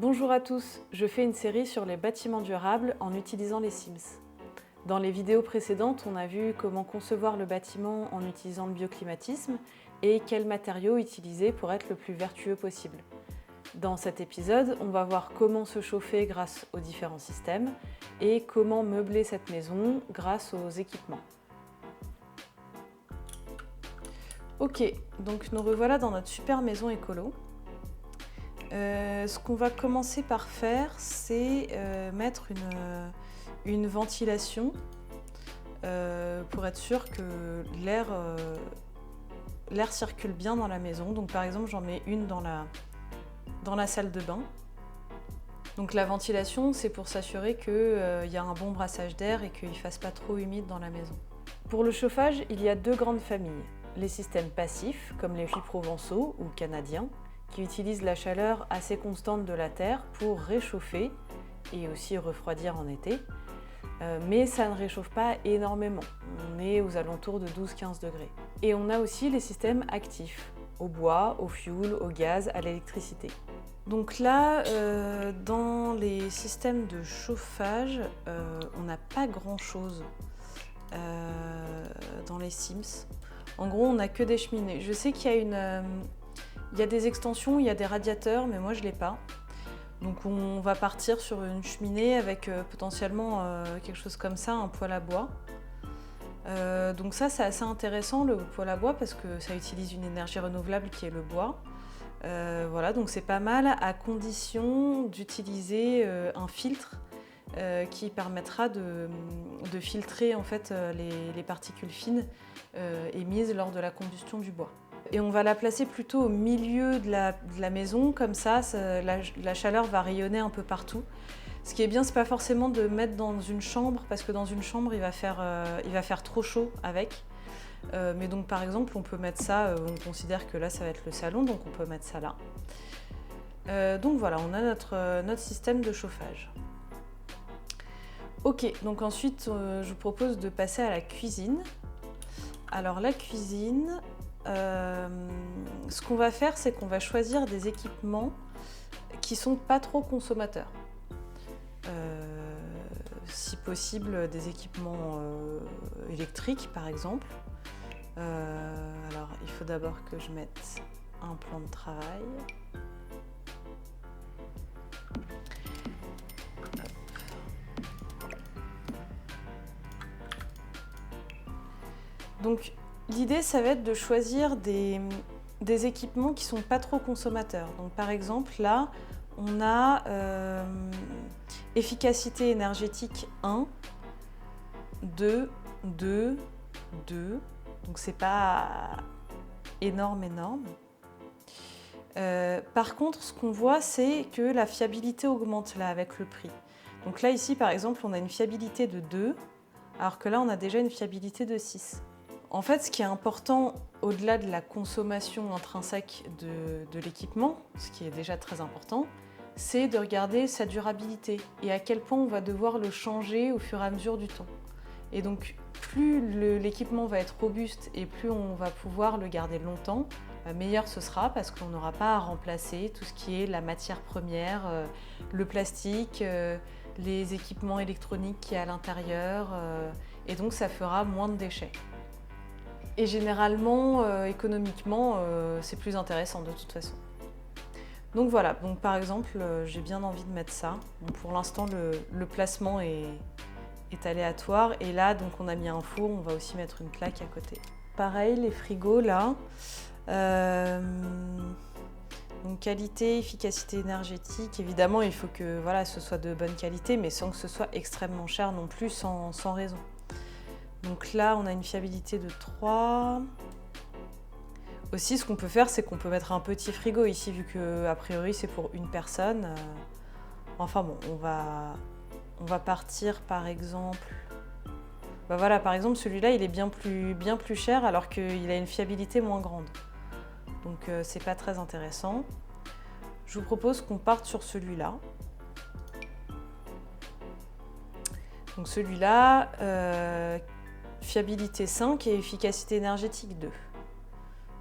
Bonjour à tous, je fais une série sur les bâtiments durables en utilisant les Sims. Dans les vidéos précédentes, on a vu comment concevoir le bâtiment en utilisant le bioclimatisme et quels matériaux utiliser pour être le plus vertueux possible. Dans cet épisode, on va voir comment se chauffer grâce aux différents systèmes et comment meubler cette maison grâce aux équipements. Ok, donc nous revoilà dans notre super maison écolo. Ce qu'on va commencer par faire, c'est mettre une ventilation pour être sûr que l'air circule bien dans la maison. Donc par exemple, j'en mets une dans la salle de bain. Donc la ventilation, c'est pour s'assurer qu'il y a un bon brassage d'air et qu'il ne fasse pas trop humide dans la maison. Pour le chauffage, il y a deux grandes familles. Les systèmes passifs, comme les puits provençaux ou canadiens, qui utilisent la chaleur assez constante de la terre pour réchauffer et aussi refroidir en été. Mais ça ne réchauffe pas énormément, on est aux alentours de 12-15 degrés. Et on a aussi les systèmes actifs, au bois, au fioul, au gaz, à l'électricité. Donc là, dans les systèmes de chauffage, on n'a pas grand-chose dans les Sims. En gros, on n'a que des cheminées. Je sais qu'il y a des extensions, il y a des radiateurs, mais moi je ne l'ai pas. Donc on va partir sur une cheminée avec potentiellement quelque chose comme ça, un poêle à bois. Donc ça c'est assez intéressant le poêle à bois parce que ça utilise une énergie renouvelable qui est le bois. Voilà, donc c'est pas mal à condition d'utiliser un filtre qui permettra de filtrer en fait les particules fines émises lors de la combustion du bois. Et on va la placer plutôt au milieu de la maison, comme ça, la chaleur va rayonner un peu partout. Ce qui est bien, c'est pas forcément de mettre dans une chambre, parce que dans une chambre, il va faire trop chaud avec. Mais donc par exemple, on peut mettre ça, on considère que là, ça va être le salon, donc on peut mettre ça là. Donc voilà, on a notre système de chauffage. Ok, donc ensuite, je vous propose de passer à la cuisine. Alors la cuisine, ce qu'on va faire, c'est qu'on va choisir des équipements qui sont pas trop consommateurs. Si possible, des équipements électriques, par exemple. Alors, il faut d'abord que je mette un plan de travail. Donc, l'idée, ça va être de choisir des équipements qui ne sont pas trop consommateurs. Donc, par exemple, là, on a efficacité énergétique 1, 2, 2, 2. Donc, c'est pas énorme. Par contre, ce qu'on voit, c'est que la fiabilité augmente là avec le prix. Donc là, ici, par exemple, on a une fiabilité de 2, alors que là, on a déjà une fiabilité de 6. En fait, ce qui est important, au-delà de la consommation intrinsèque de l'équipement, ce qui est déjà très important, c'est de regarder sa durabilité et à quel point on va devoir le changer au fur et à mesure du temps. Et donc, plus l'équipement va être robuste et plus on va pouvoir le garder longtemps, meilleur ce sera parce qu'on n'aura pas à remplacer tout ce qui est la matière première, le plastique, les équipements électroniques qui est à l'intérieur, et donc ça fera moins de déchets. Et généralement, économiquement, c'est plus intéressant de toute façon. Donc voilà, donc par exemple, j'ai bien envie de mettre ça. Bon, pour l'instant, le placement est aléatoire. Et là, donc on a mis un four, on va aussi mettre une plaque à côté. Pareil, les frigos là. Donc qualité, efficacité énergétique. Évidemment, il faut que voilà, ce soit de bonne qualité, mais sans que ce soit extrêmement cher non plus, sans raison. Donc là, on a une fiabilité de 3. Aussi, ce qu'on peut faire, c'est qu'on peut mettre un petit frigo ici, vu qu'a priori, c'est pour une personne. Enfin bon, on va partir par exemple... Bah voilà, par exemple, celui-là, il est bien plus cher, alors qu'il a une fiabilité moins grande. Donc, c'est pas très intéressant. Je vous propose qu'on parte sur celui-là. Donc celui-là... fiabilité 5 et efficacité énergétique 2.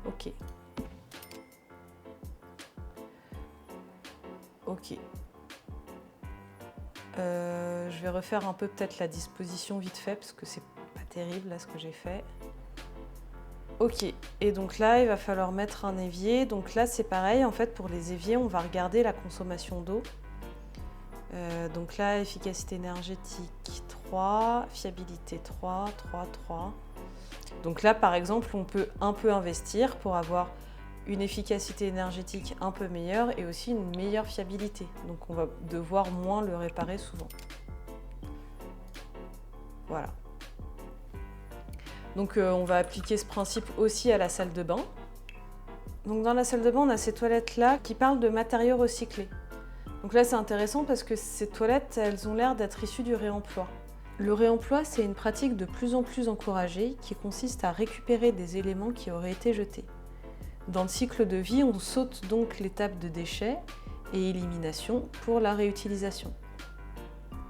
Ok. Je vais refaire un peu peut-être la disposition vite fait parce que c'est pas terrible là ce que j'ai fait. Ok, et donc là il va falloir mettre un évier. Donc là c'est pareil, en fait pour les éviers on va regarder la consommation d'eau. Donc là efficacité énergétique 3, fiabilité 3, 3, 3. Donc là par exemple on peut un peu investir pour avoir une efficacité énergétique un peu meilleure et aussi une meilleure fiabilité. Donc on va devoir moins le réparer souvent. Voilà. Donc on va appliquer ce principe aussi à la salle de bain. Donc dans la salle de bain, on a ces toilettes-là qui parlent de matériaux recyclés. Donc là c'est intéressant parce que ces toilettes, elles ont l'air d'être issues du réemploi. Le réemploi, c'est une pratique de plus en plus encouragée qui consiste à récupérer des éléments qui auraient été jetés. Dans le cycle de vie, on saute donc l'étape de déchets et élimination pour la réutilisation.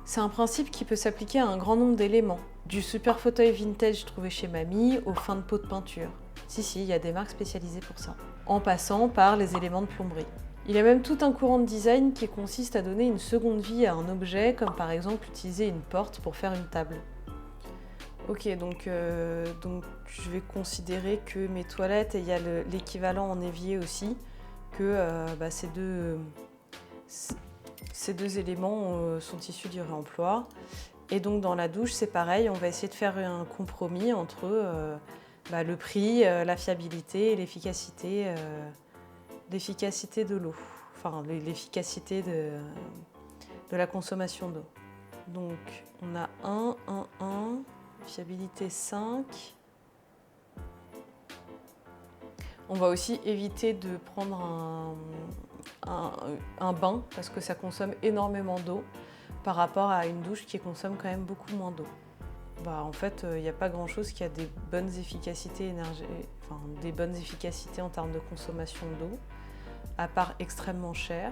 C'est un principe qui peut s'appliquer à un grand nombre d'éléments, du super fauteuil vintage trouvé chez mamie aux fins de pots de peinture. Si, il y a des marques spécialisées pour ça. En passant par les éléments de plomberie. Il y a même tout un courant de design qui consiste à donner une seconde vie à un objet, comme par exemple utiliser une porte pour faire une table. Ok, donc je vais considérer que mes toilettes, et il y a l'équivalent en évier aussi, que ces deux éléments sont issus du réemploi. Et donc dans la douche, c'est pareil, on va essayer de faire un compromis entre le prix, la fiabilité et l'efficacité de l'eau, enfin l'efficacité de la consommation d'eau. Donc on a 1, 1, 1, fiabilité 5. On va aussi éviter de prendre un bain parce que ça consomme énormément d'eau par rapport à une douche qui consomme quand même beaucoup moins d'eau. En fait, il n'y a pas grand-chose qui a des bonnes efficacités en termes de consommation d'eau, à part extrêmement cher.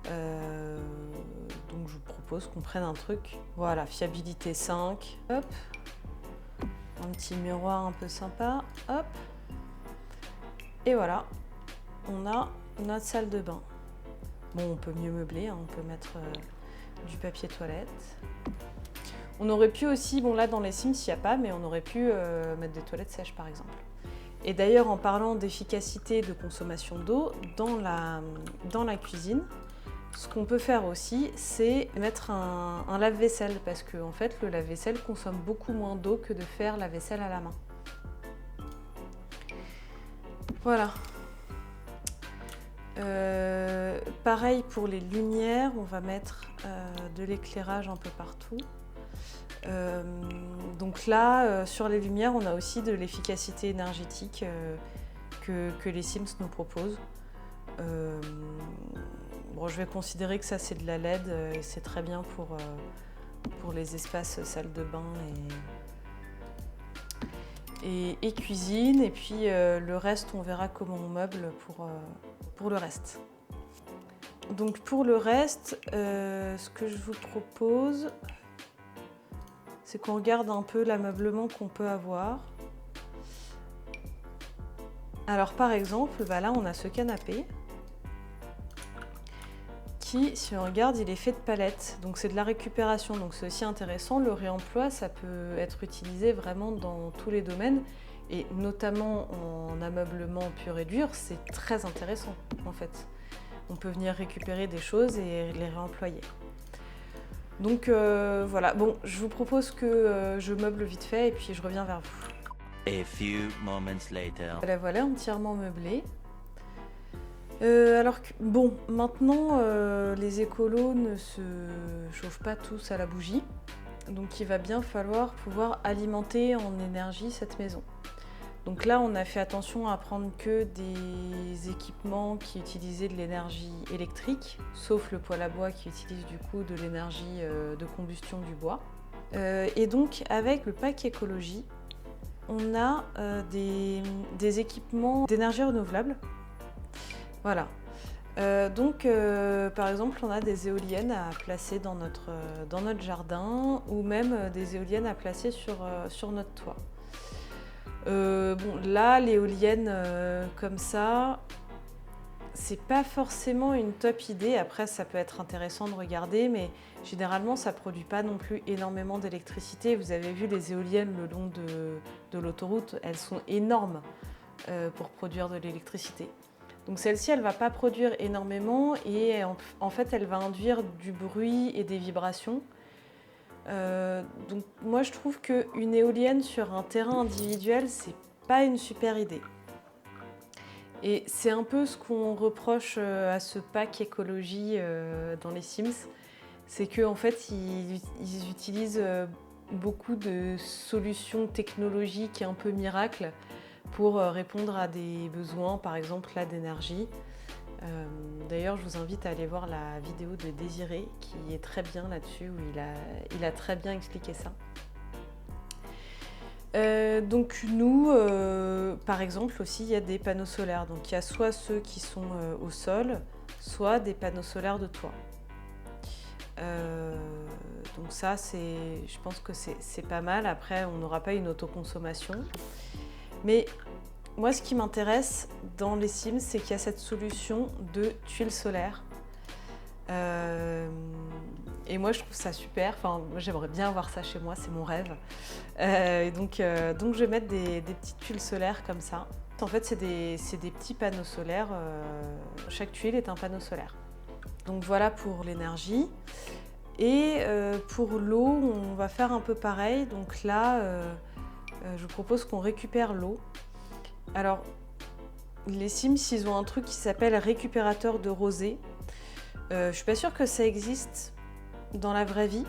Donc je vous propose qu'on prenne un truc. Voilà, fiabilité 5. Hop. Un petit miroir un peu sympa. Hop. Et voilà, on a notre salle de bain. Bon, on peut mieux meubler, hein, on peut mettre du papier toilette. On aurait pu aussi, bon là dans les Sims il n'y a pas, mais on aurait pu mettre des toilettes sèches par exemple. Et d'ailleurs en parlant d'efficacité de consommation d'eau, dans la cuisine, ce qu'on peut faire aussi, c'est mettre un lave-vaisselle parce que en fait, le lave-vaisselle consomme beaucoup moins d'eau que de faire la vaisselle à la main. Voilà. Pareil pour les lumières, on va mettre de l'éclairage un peu partout. Donc là, sur les lumières, on a aussi de l'efficacité énergétique que les Sims nous proposent. Bon, je vais considérer que ça c'est de la LED et c'est très bien pour les espaces salle de bain et cuisine. Et puis le reste, on verra comment on meuble pour le reste. Donc pour le reste, ce que je vous propose, c'est qu'on regarde un peu l'ameublement qu'on peut avoir. Alors par exemple, là on a ce canapé qui, si on regarde, il est fait de palettes, donc c'est de la récupération, donc c'est aussi intéressant. Le réemploi, ça peut être utilisé vraiment dans tous les domaines, et notamment en ameublement pur et dur, c'est très intéressant en fait. On peut venir récupérer des choses et les réemployer. Donc voilà, bon, je vous propose que je meuble vite fait et puis je reviens vers vous. A few moments later. Voilà, entièrement meublé. Alors que, bon, maintenant, les écolos ne se chauffent pas tous à la bougie. Donc il va bien falloir pouvoir alimenter en énergie cette maison. Donc là, on a fait attention à prendre que des équipements qui utilisaient de l'énergie électrique, sauf le poêle à bois qui utilise du coup de l'énergie de combustion du bois. Et donc avec le pack écologie, on a des équipements d'énergie renouvelable. Voilà. Par exemple, on a des éoliennes à placer dans notre jardin ou même des éoliennes à placer sur notre toit. Bon, là, l'éolienne comme ça, c'est pas forcément une top idée. Après, ça peut être intéressant de regarder, mais généralement, ça produit pas non plus énormément d'électricité. Vous avez vu les éoliennes le long de l'autoroute, elles sont énormes pour produire de l'électricité. Donc celle-ci, elle va pas produire énormément et en fait, elle va induire du bruit et des vibrations. Donc moi, je trouve qu'une éolienne sur un terrain individuel, c'est pas une super idée. Et c'est un peu ce qu'on reproche à ce pack écologie dans les Sims, c'est qu'en fait, ils utilisent beaucoup de solutions technologiques un peu miracles pour répondre à des besoins, par exemple là d'énergie. D'ailleurs, je vous invite à aller voir la vidéo de Désiré qui est très bien là-dessus, où il a très bien expliqué ça. Donc nous, par exemple aussi, il y a des panneaux solaires. Donc il y a soit ceux qui sont au sol, soit des panneaux solaires de toit. Donc ça, je pense que c'est pas mal. Après, on n'aura pas une autoconsommation. Mais moi, ce qui m'intéresse dans les Sims, c'est qu'il y a cette solution de tuiles solaires. Et moi, je trouve ça super. Enfin, moi, j'aimerais bien avoir ça chez moi, c'est mon rêve. Donc, je vais mettre des petites tuiles solaires comme ça. En fait, c'est des petits panneaux solaires. Chaque tuile est un panneau solaire. Donc voilà pour l'énergie. Et pour l'eau, on va faire un peu pareil. Donc là, je vous propose qu'on récupère l'eau. Alors, les Sims, ils ont un truc qui s'appelle récupérateur de rosée. Je suis pas sûre que ça existe dans la vraie vie,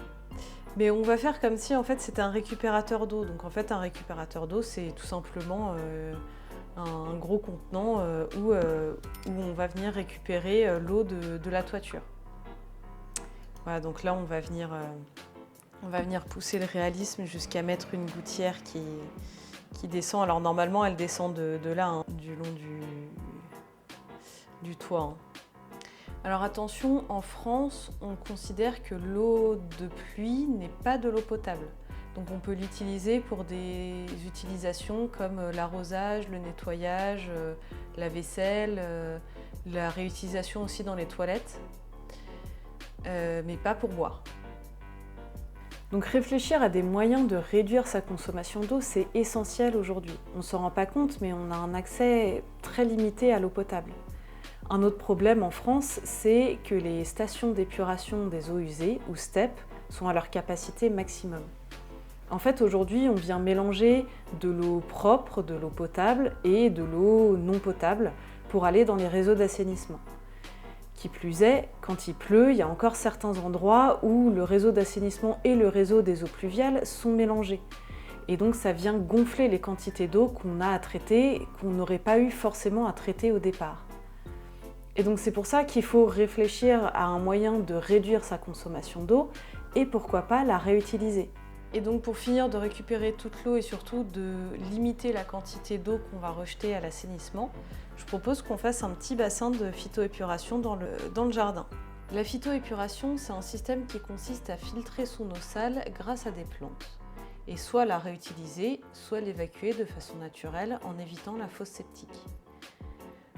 mais on va faire comme si en fait c'était un récupérateur d'eau. Donc en fait, un récupérateur d'eau, c'est tout simplement un gros contenant où on va venir récupérer l'eau de la toiture. Voilà, donc là on va venir pousser le réalisme jusqu'à mettre une gouttière qui descend. Alors normalement elle descend de là, hein, du long du toit. Hein. Alors attention, en France, on considère que l'eau de pluie n'est pas de l'eau potable. Donc on peut l'utiliser pour des utilisations comme l'arrosage, le nettoyage, la vaisselle, la réutilisation aussi dans les toilettes, mais pas pour boire. Donc réfléchir à des moyens de réduire sa consommation d'eau, c'est essentiel aujourd'hui. On ne s'en rend pas compte, mais on a un accès très limité à l'eau potable. Un autre problème en France, c'est que les stations d'épuration des eaux usées, ou STEP, sont à leur capacité maximum. En fait, aujourd'hui, on vient mélanger de l'eau propre, de l'eau potable et de l'eau non potable pour aller dans les réseaux d'assainissement. Qui plus est, quand il pleut, il y a encore certains endroits où le réseau d'assainissement et le réseau des eaux pluviales sont mélangés. Et donc ça vient gonfler les quantités d'eau qu'on a à traiter, qu'on n'aurait pas eu forcément à traiter au départ. Et donc c'est pour ça qu'il faut réfléchir à un moyen de réduire sa consommation d'eau et pourquoi pas la réutiliser. Et donc pour finir de récupérer toute l'eau et surtout de limiter la quantité d'eau qu'on va rejeter à l'assainissement, je propose qu'on fasse un petit bassin de phytoépuration dans le jardin. La phytoépuration, c'est un système qui consiste à filtrer son eau sale grâce à des plantes et soit la réutiliser, soit l'évacuer de façon naturelle en évitant la fosse septique.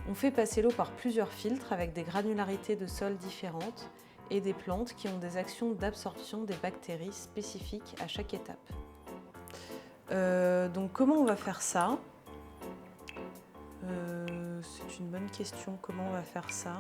On fait passer l'eau par plusieurs filtres avec des granularités de sol différentes et des plantes qui ont des actions d'absorption des bactéries spécifiques à chaque étape. Donc comment on va faire ça ? C'est une bonne question, comment on va faire ça ?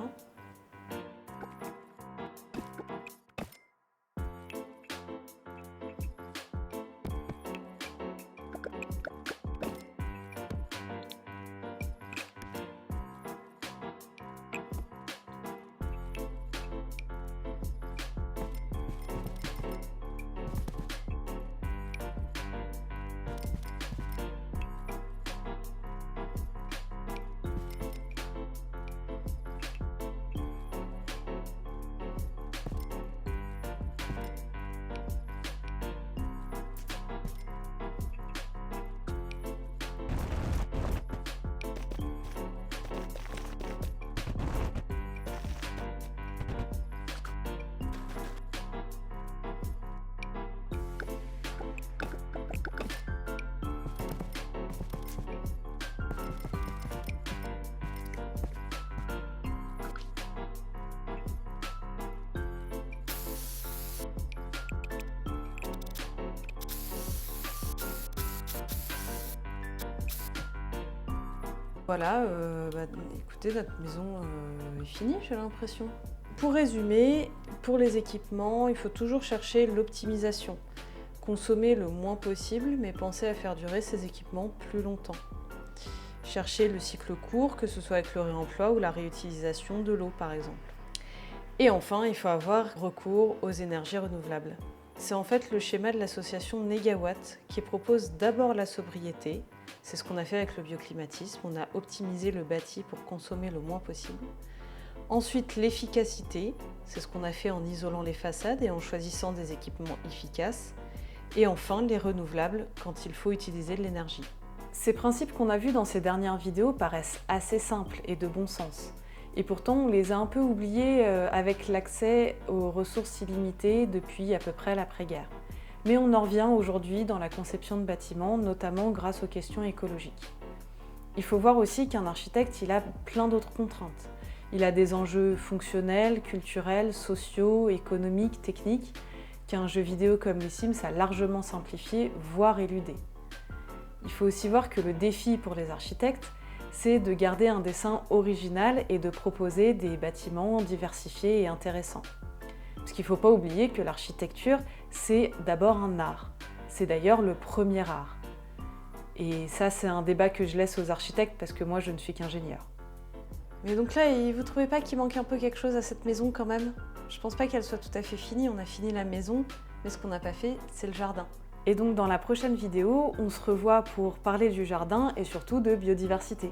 Voilà, écoutez, notre maison est finie, j'ai l'impression. Pour résumer, pour les équipements, il faut toujours chercher l'optimisation. Consommer le moins possible, mais penser à faire durer ces équipements plus longtemps. Chercher le cycle court, que ce soit avec le réemploi ou la réutilisation de l'eau par exemple. Et enfin, il faut avoir recours aux énergies renouvelables. C'est en fait le schéma de l'association Négawatt qui propose d'abord la sobriété. C'est ce qu'on a fait avec le bioclimatisme, on a optimisé le bâti pour consommer le moins possible. Ensuite, l'efficacité, c'est ce qu'on a fait en isolant les façades et en choisissant des équipements efficaces. Et enfin, les renouvelables, quand il faut utiliser de l'énergie. Ces principes qu'on a vus dans ces dernières vidéos paraissent assez simples et de bon sens. Et pourtant, on les a un peu oubliés avec l'accès aux ressources illimitées depuis à peu près l'après-guerre. Mais on en revient aujourd'hui dans la conception de bâtiments, notamment grâce aux questions écologiques. Il faut voir aussi qu'un architecte, il a plein d'autres contraintes. Il a des enjeux fonctionnels, culturels, sociaux, économiques, techniques, qu'un jeu vidéo comme les Sims a largement simplifié, voire éludé. Il faut aussi voir que le défi pour les architectes, c'est de garder un dessin original et de proposer des bâtiments diversifiés et intéressants. Parce qu'il ne faut pas oublier que l'architecture, c'est d'abord un art. C'est d'ailleurs le premier art. Et ça, c'est un débat que je laisse aux architectes parce que moi, je ne suis qu'ingénieur. Mais donc là, vous trouvez pas qu'il manque un peu quelque chose à cette maison quand même? Je pense pas qu'elle soit tout à fait finie, on a fini la maison, mais ce qu'on n'a pas fait, c'est le jardin. Et donc dans la prochaine vidéo, on se revoit pour parler du jardin et surtout de biodiversité.